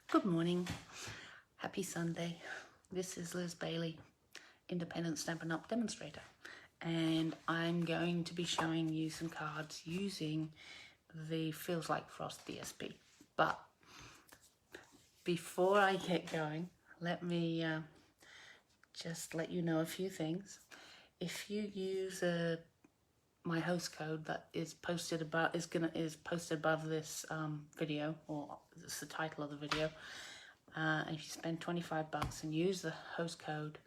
Good morning, happy Sunday. This is Liz Bailey, independent Stampin' Up demonstrator, and I'm going to be showing you some cards using the Feels Like Frost DSP. But before I get going, let me just let you know a few things. If you use my host code that is posted above is posted above this video, or it's the title of the video. And if you spend $25 and use the host code,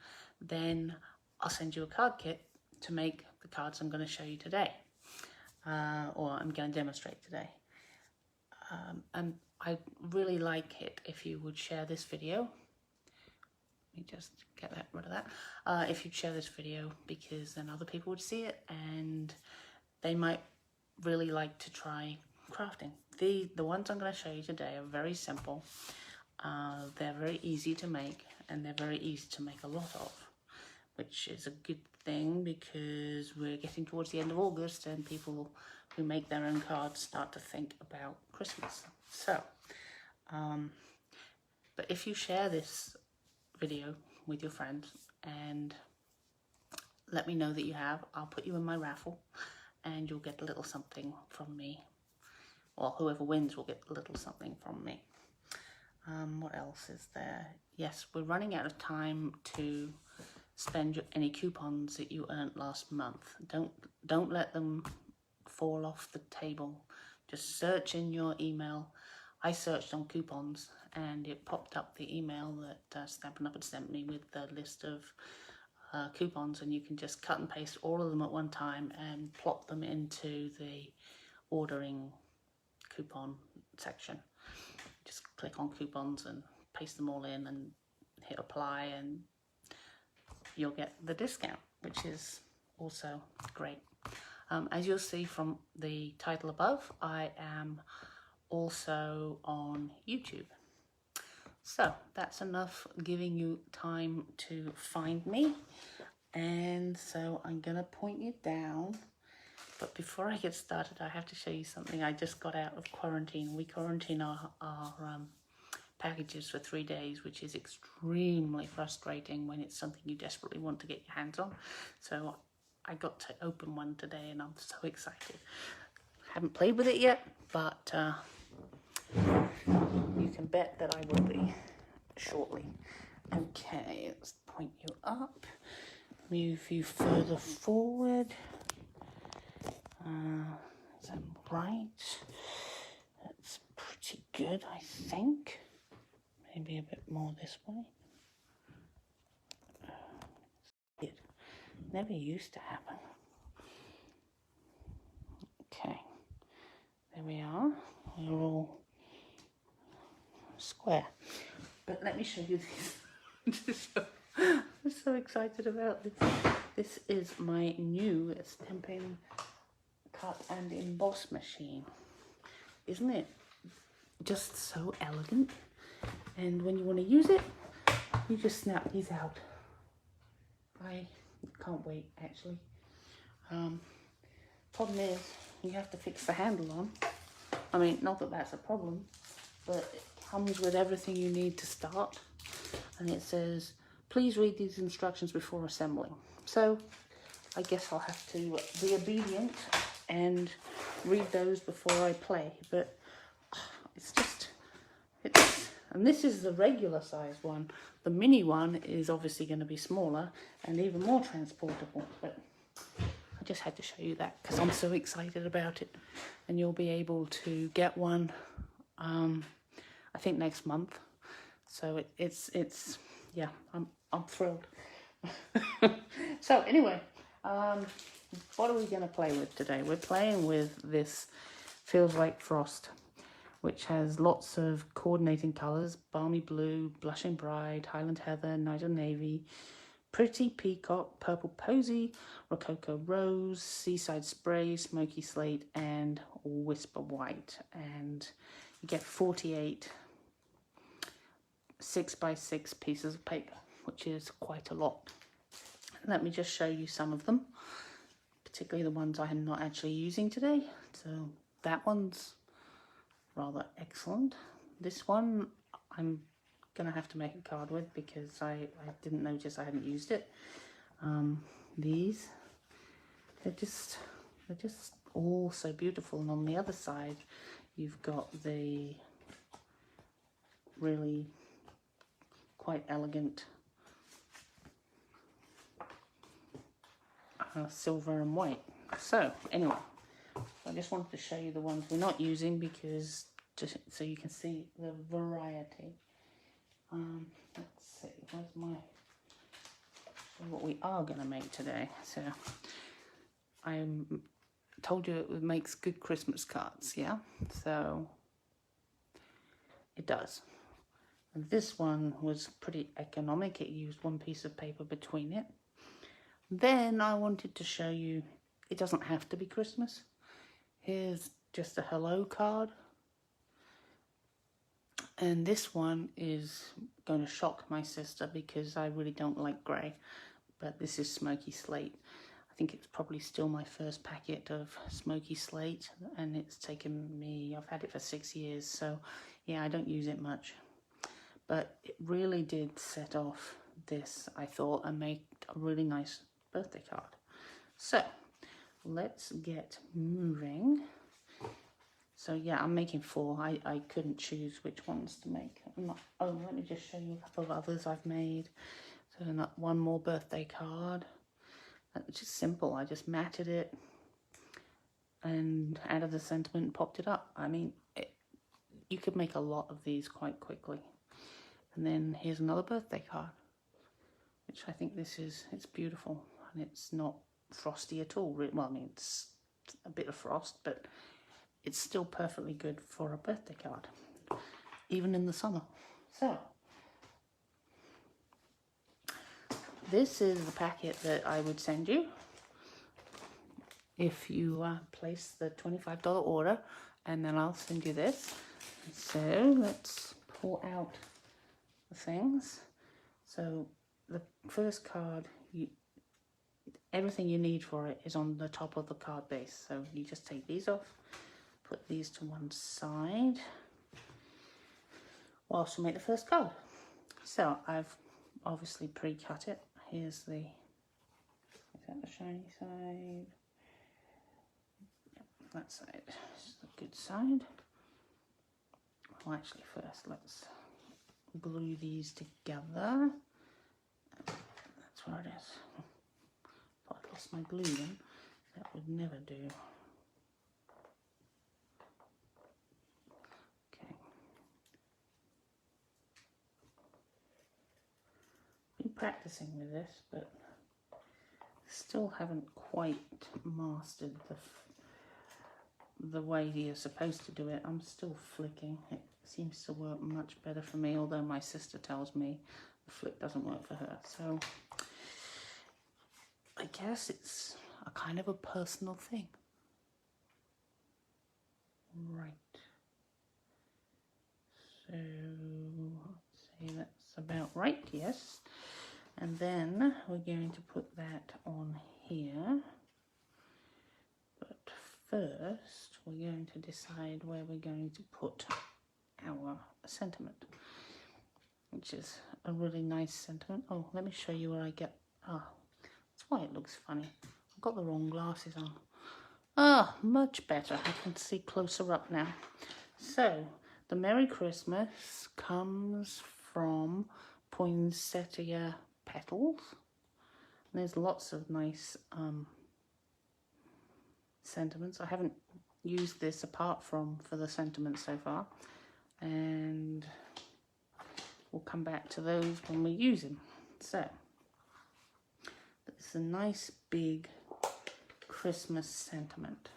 then I'll send you a card kit to make the cards I'm going to show you today, or I'm going to demonstrate today. And I'd really like it if you would share this video. Let me just get rid of that. If you'd share this video, because then other people would see it and they might really like to try crafting. The ones I'm going to show you today are very simple. They're very easy to make, and they're very easy to make a lot of, which is a good thing because we're getting towards the end of August and people who make their own cards start to think about Christmas. So, but if you share this video with your friends and let me know that you have, I'll put you in my raffle and you'll get a little something from me, or whoever wins will get a little something from me. What else is there? Yes, we're running out of time to spend any coupons that you earned last month. Don't let them fall off the table. Just search in your email. I searched on coupons and it popped up the email that Stampin' Up had sent me with the list of coupons, and you can just cut and paste all of them at one time and plop them into the ordering coupon section. Just click on coupons and paste them all in and hit apply, and you'll get the discount, which is also great. As you'll see from the title above, I am also on YouTube. So that's enough giving you time to find me. And so I'm gonna point you down. But before I get started, I have to show you something. I just got out of quarantine. We quarantine our packages for 3 days, which is extremely frustrating when it's something you desperately want to get your hands on. So I got to open one today and I'm so excited. Haven't played with it yet, but you can bet that I will be shortly. Okay, let's point you up, move you further forward. Is that right? That's pretty good, I think. Maybe a bit more this way. It never used to happen. Okay, there we are. We're all square. But let me show you this. I'm so excited about this. This is my new Stampin' Cut and Emboss machine. Isn't it just so elegant? And when you want to use it, you just snap these out. I can't wait, actually. Problem is, you have to fix the handle on. I mean, not that that's a problem, but it comes with everything you need to start. And it says, please read these instructions before assembling. So I guess I'll have to be obedient and read those before I play. But and this is the regular size one. The mini one is obviously going to be smaller and even more transportable. But I just had to show you that because I'm so excited about it. And you'll be able to get one, I think next month. So it's yeah, I'm thrilled. So anyway, what are we going to play with today? We're playing with this Feels Like Frost, which has lots of coordinating colours: Balmy Blue, Blushing Bride, Highland Heather, Niger Navy, Pretty Peacock, Purple Posy, Rococo Rose, Seaside Spray, Smoky Slate, and Whisper White. And you get 48 6x6 pieces of paper, which is quite a lot. Let me just show you some of them, particularly the ones I'm not actually using today. So that one's rather excellent. This one I'm gonna have to make a card with because I didn't notice I hadn't used it. These, they're just all so beautiful. And on the other side, you've got the really quite elegant silver and white. So anyway, I just wanted to show you the ones we're not using, because just so you can see the variety. Let's see, where's my, what we are going to make today. So I told you it makes good Christmas cards, yeah? So it does. And this one was pretty economic. It used one piece of paper between it. Then I wanted to show you, it doesn't have to be Christmas. Here's just a hello card. And this one is going to shock my sister because I really don't like grey. But this is Smoky Slate. I think it's probably still my first packet of Smoky Slate. And it's taken me, I've had it for 6 years. So yeah, I don't use it much. But it really did set off this, I thought, and make a really nice birthday card. So let's get moving. So yeah, I'm making 4. I couldn't choose which ones to make. Oh, let me just show you a couple of others I've made. So one more birthday card. It's just simple. I just matted it and added the sentiment and popped it up. I mean, you could make a lot of these quite quickly. And then here's another birthday card, which I think it's beautiful. And it's not frosty at all. Well, I mean, it's a bit of frost, but it's still perfectly good for a birthday card, even in the summer. So this is the packet that I would send you if you place the $25 order, and then I'll send you this. So let's pull out the things. So the first card, everything you need for it is on the top of the card base. So you just take these off, put these to one side whilst you make the first card. So I've obviously pre-cut it. Here's the, is that the shiny side? Yep, that side is the good side. Well, actually first let's glue these together. That's where it is. If I lost my glue then, that would never do. Okay. Been practicing with this, but still haven't quite mastered the way you're supposed to do it. I'm still flicking. It seems to work much better for me, although my sister tells me the flick doesn't work for her. So I guess it's a kind of a personal thing. Right. So let's see, that's about right, yes. And then we're going to put that on here. But first, we're going to decide where we're going to put our sentiment, which is a really nice sentiment. Oh, let me show you where I get, that's why it looks funny. I've got the wrong glasses on. Much better. I can see closer up now. So, the Merry Christmas comes from Poinsettia Petals. And there's lots of nice sentiments. I haven't used this apart from for the sentiments so far. And we'll come back to those when we use them. So, it's a nice big Christmas sentiment,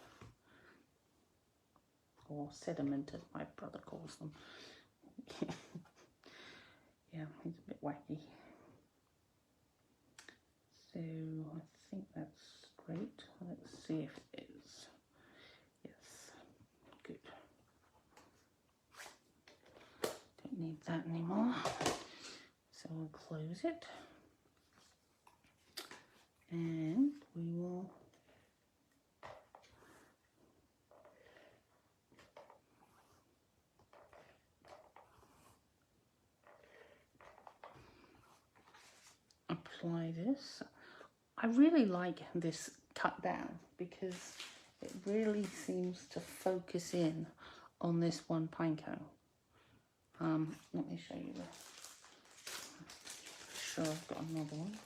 or sediment as my brother calls them. Yeah, he's a bit wacky. So I think that's great. Let's see if it is. Yes, good. Don't need that anymore. So we'll close it. And we will apply this. I really like this cut down because it really seems to focus in on this one pine cone. Let me show you this. Sure, I've got another one.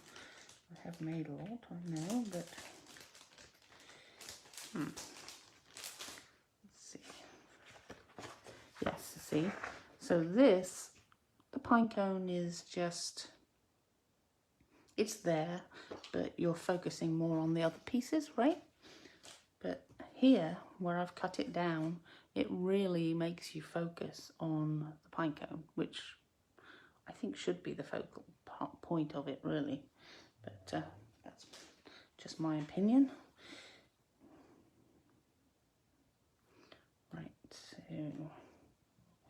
I have made a lot, I know, but let's see. Yes, see. So this, the pine cone is just, it's there, but you're focusing more on the other pieces, right? But here, where I've cut it down, it really makes you focus on the pine cone, which I think should be the focal point of it, really. But that's just my opinion. Right, so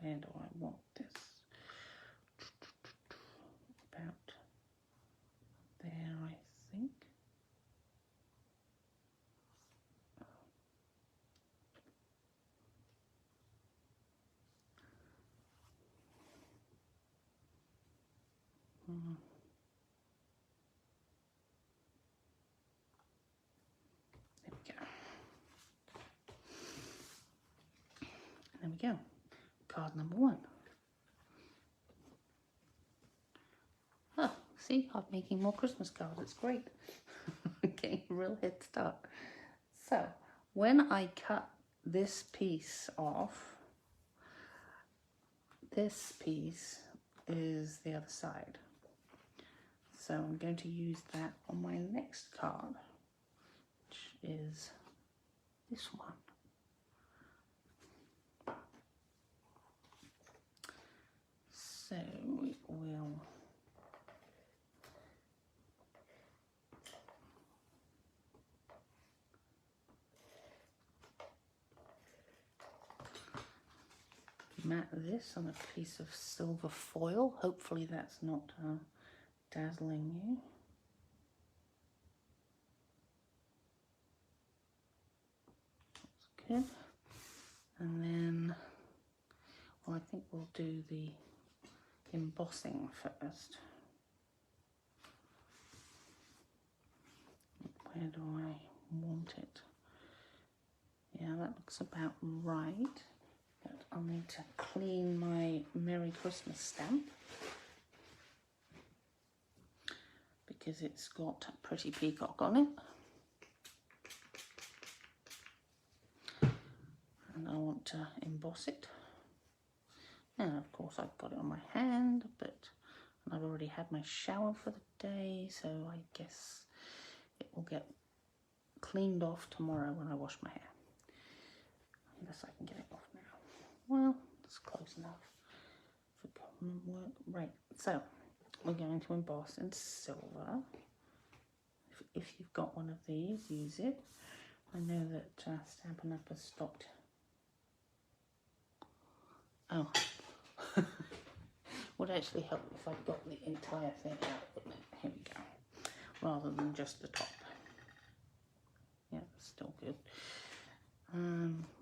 where do I want this? About there, I think. There we go. There we go. Card number 1. Oh, see, I'm making more Christmas cards. It's great. Getting a real head start. So, when I cut this piece off, this piece is the other side. So I'm going to use that on my next card, which is this one. So we will mat this on a piece of silver foil. Hopefully that's not dazzling you. That's good. And then, well, I think we'll do the embossing first. Where do I want it? Yeah, that looks about right. But I'll need to clean my Merry Christmas stamp because it's got a pretty peacock on it. And I want to emboss it. And of course I've got it on my hand, but I've already had my shower for the day, so I guess it will get cleaned off tomorrow when I wash my hair. Unless I can get it off now. Well, it's close enough for government work. Right, so we're going to emboss in silver. If you've got one of these, use it. I know that Stampin' Up has stopped. Oh, would actually help if I got the entire thing out, wouldn't it? Here we go. Rather than just the top. Yeah, still good.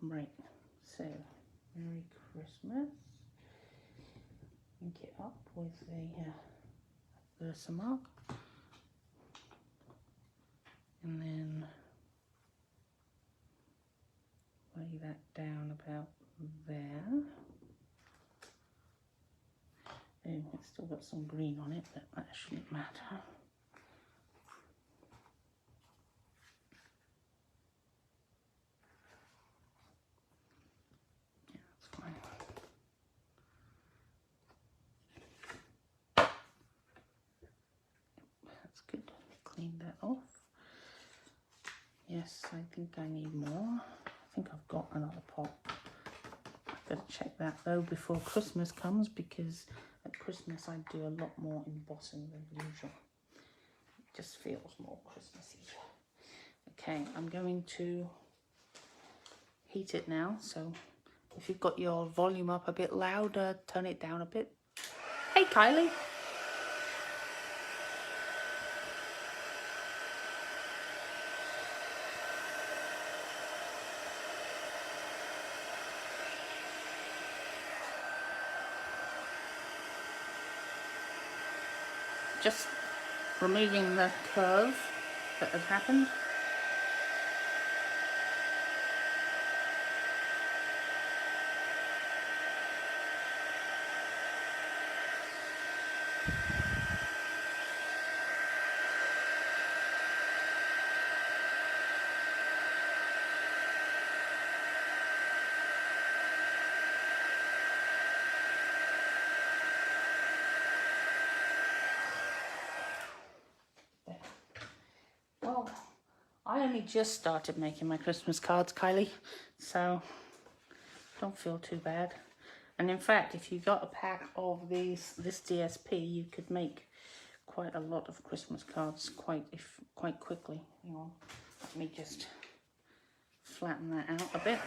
Right, so Merry Christmas. Link it up with the Versamark. And then lay that down about there. Oh, it's still got some green on it, but that shouldn't matter. Yeah, that's fine. That's good. Clean that off. Yes, I think I need more. I think I've got another pot. I've got to check that though before Christmas comes, because at Christmas I do a lot more embossing than usual. It just feels more Christmassy. Okay, I'm going to heat it now, so if you've got your volume up a bit louder, turn it down a bit. Hey Kylie! removing the curve that had happened. Well, I only just started making my Christmas cards, Kylie, so don't feel too bad. And in fact, if you got a pack of this DSP, you could make quite a lot of Christmas cards quite quickly. Hang on, let me just flatten that out a bit.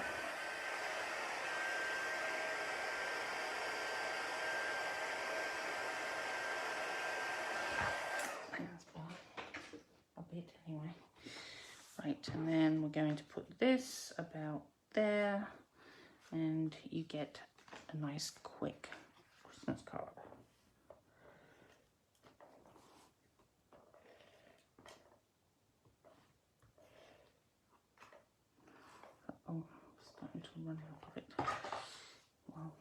A bit anyway. Right, and then we're going to put this about there, and you get a nice quick Christmas card. Oh, starting to run out of it. Wow.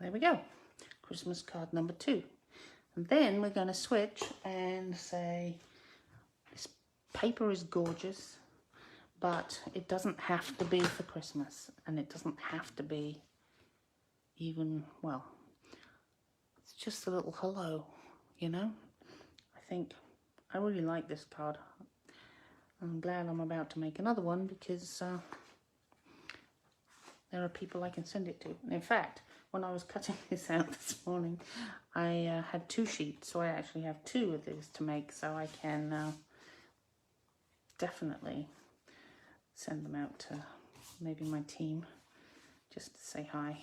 There we go. Christmas card number 2. And then we're going to switch and say, this paper is gorgeous, but it doesn't have to be for Christmas, and it doesn't have to be even, well, it's just a little hello, you know. I think I really like this card. I'm glad I'm about to make another one because there are people I can send it to. And in fact, when I was cutting this out this morning, I had 2 sheets, so I actually have 2 of these to make, so I can definitely send them out to maybe my team just to say hi.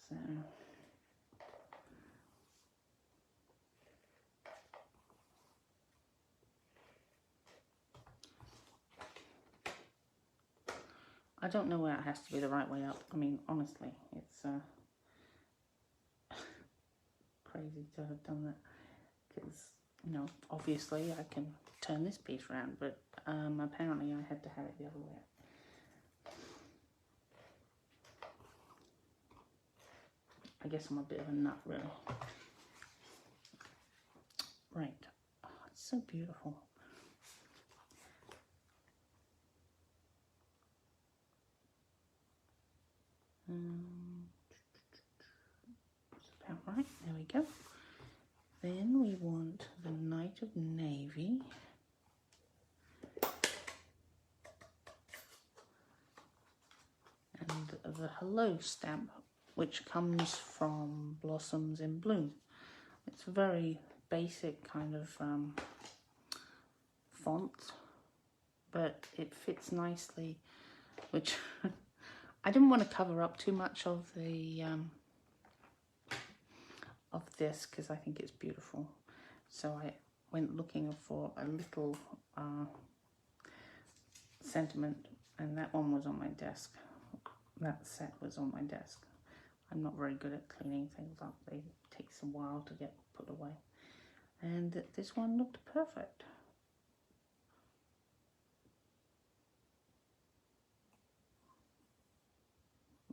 So I don't know where it has to be the right way up. I mean, honestly, it's crazy to have done that because, you know, obviously I can turn this piece around, but apparently I had to have it the other way up. I guess I'm a bit of a nut, really. Right. Oh, it's so beautiful. It's about right. There we go. Then we want the Knight of Navy. And the Hello stamp, which comes from Blossoms in Bloom. It's a very basic kind of font, but it fits nicely, which I didn't want to cover up too much of the of this because I think it's beautiful. So I went looking for a little sentiment, and that one was on my desk. That set was on my desk. I'm not very good at cleaning things up. It takes a while to get put away. And this one looked perfect.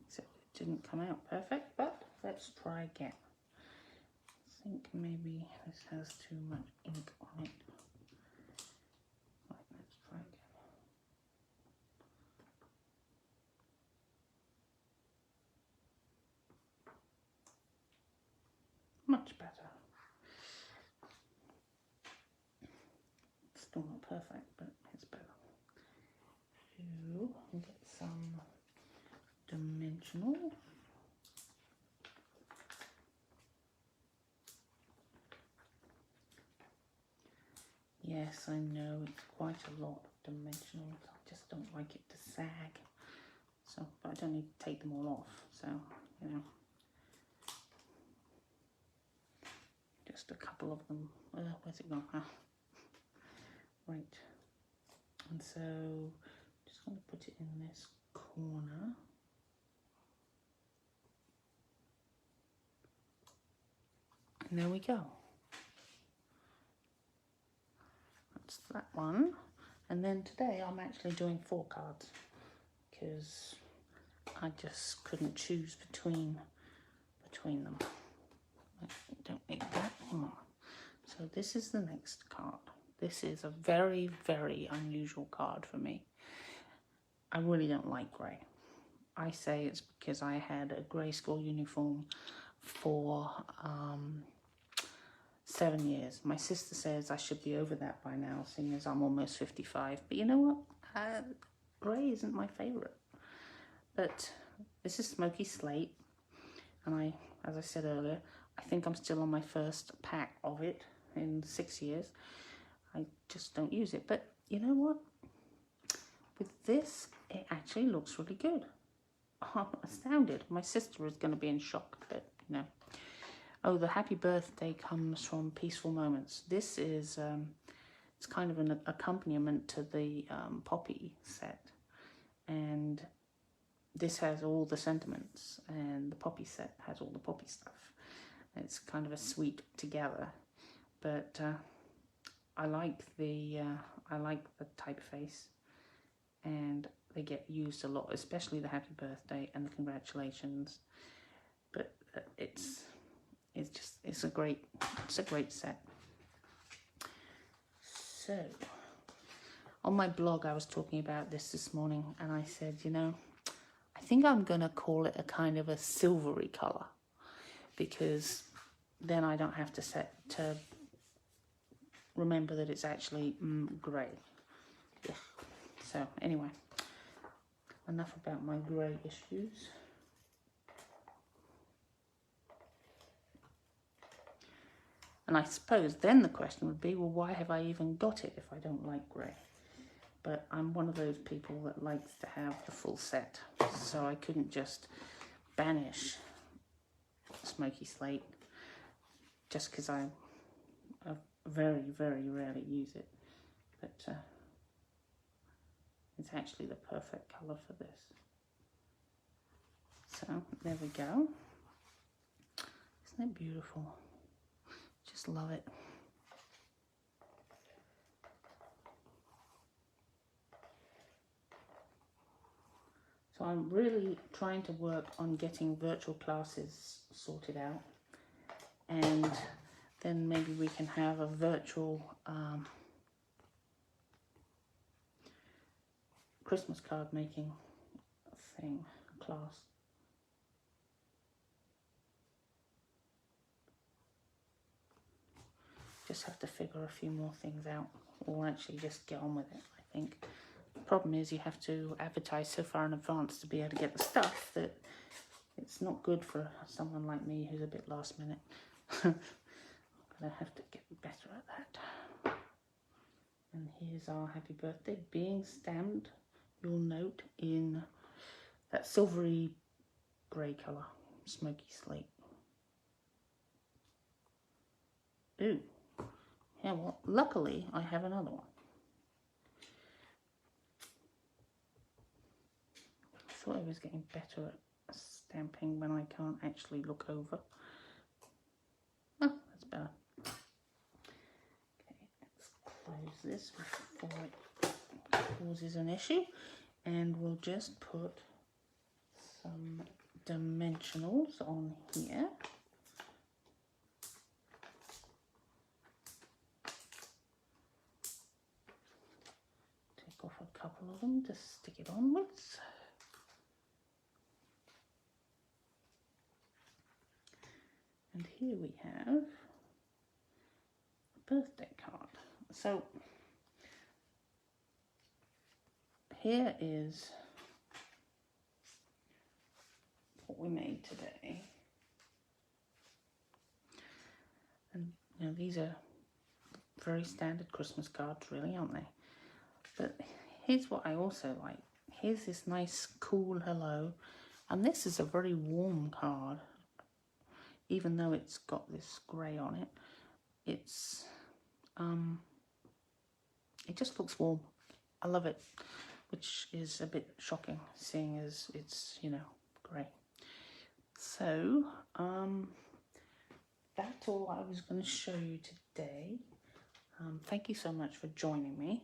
Except it didn't come out perfect, but let's try again. I think maybe this has too much ink on it. Right, let's try again. Much better. It's still not perfect, but it's better. So, get some dimensional. Yes, I know it's quite a lot of dimensionals. I just don't like it to sag. So, but I don't need to take them all off. So, you know, just a couple of them. Where's it gone? Ah. Right. And so just going to put it in this corner. And there we go. That's that one. And then today I'm actually doing 4 cards because I just couldn't choose between them. I don't need that. Hang on. So this is the next card. This is a very, very unusual card for me. I really don't like grey. I say it's because I had a grey school uniform for 7 years. My sister says I should be over that by now, seeing as I'm almost 55. But you know what? Grey isn't my favourite. But this is Smoky Slate. And as I said earlier, I think I'm still on my first pack of it in 6 years. I just don't use it. But you know what? With this, it actually looks really good. I'm astounded. My sister is going to be in shock, but you know. Oh, the happy birthday comes from Peaceful Moments. This is, it's kind of an accompaniment to the Poppy set. And this has all the sentiments, and the Poppy set has all the Poppy stuff. It's kind of a sweet together, but I like the typeface, and they get used a lot, especially the happy birthday and the congratulations. But it's a great set. So on my blog I was talking about this morning, and I said, you know, I think I'm gonna call it a kind of a silvery color, because then I don't have to remember that it's actually grey. Yeah. So anyway, enough about my grey issues. And I suppose then the question would be, well, why have I even got it if I don't like grey? But I'm one of those people that likes to have the full set, so I couldn't just banish Smoky Slate just because I very, very rarely use it. But it's actually the perfect colour for this. So there we go. Isn't it beautiful? Just love it. So I'm really trying to work on getting virtual classes sorted out, and then maybe we can have a virtual Christmas card making class. Just have to figure a few more things out, or actually just get on with it, I think. The problem is you have to advertise so far in advance to be able to get the stuff that it's not good for someone like me who's a bit last minute. I'm gonna have to get better at that. And here's our happy birthday being stamped, you'll note, in that silvery grey colour, Smoky Slate. Ooh. Yeah, well, luckily I have another one. I thought I was getting better at stamping when I can't actually look over. Oh, that's better. Okay, let's close this before it causes an issue. And we'll just put some dimensionals on here. Off a couple of them to stick it on with. And here we have a birthday card. So here is what we made today. And you know, these are very standard Christmas cards, really, aren't they? But here's what I also like. Here's this nice cool hello, and this is a very warm card, even though it's got this grey on it. it's it just looks warm. I love it, which is a bit shocking seeing as it's, you know, grey. So that's all I was going to show you today. Thank you so much for joining me,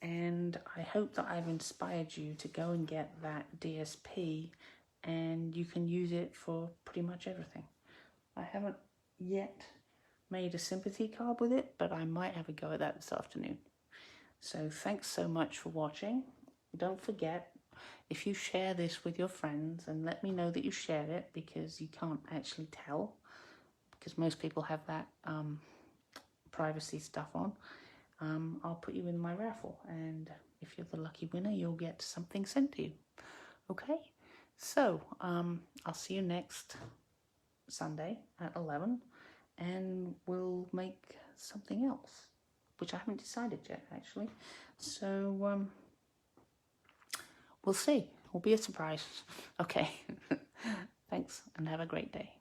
and I hope that I've inspired you to go and get that DSP, and you can use it for pretty much everything. I haven't yet made a sympathy card with it, but I might have a go at that this afternoon. So thanks so much for watching. Don't forget, if you share this with your friends, and let me know that you shared it, because you can't actually tell, because most people have that privacy stuff on. I'll put you in my raffle, and if you're the lucky winner, you'll get something sent to you. Okay, so I'll see you next Sunday at 11, and we'll make something else, which I haven't decided yet, actually. So we'll see. It'll be a surprise. Okay. Thanks, and have a great day.